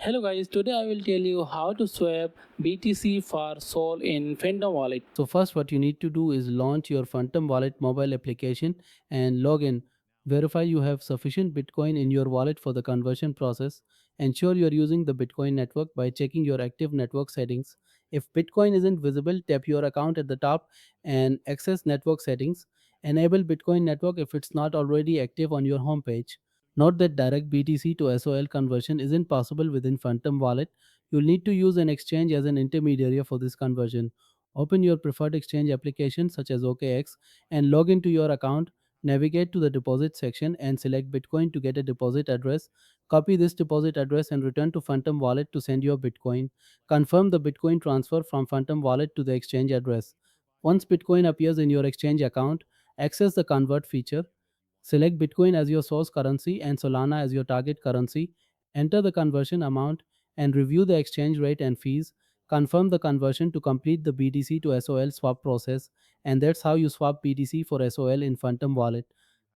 Hello guys, today I will tell you how to swap BTC for Sol in Phantom Wallet. So first what you need to do is launch your Phantom Wallet mobile application and log in. Verify you have sufficient Bitcoin in your wallet for the conversion process. Ensure you are using the Bitcoin network by checking your active network settings. If Bitcoin isn't visible, tap your account at the top and access network settings. Enable Bitcoin network if it's not already active on your homepage. Note that direct BTC to SOL conversion isn't possible within Phantom Wallet. You'll need to use an exchange as an intermediary for this conversion. Open your preferred exchange application such as OKX and log into your account. Navigate to the deposit section and select Bitcoin to get a deposit address. Copy this deposit address and return to Phantom Wallet to send your Bitcoin. Confirm the Bitcoin transfer from Phantom Wallet to the exchange address. Once Bitcoin appears in your exchange account, access the convert feature. Select Bitcoin as your source currency and Solana as your target currency. Enter the conversion amount and review the exchange rate and fees. Confirm the conversion to complete the BTC to SOL swap process. And that's how you swap BTC for SOL in Phantom Wallet.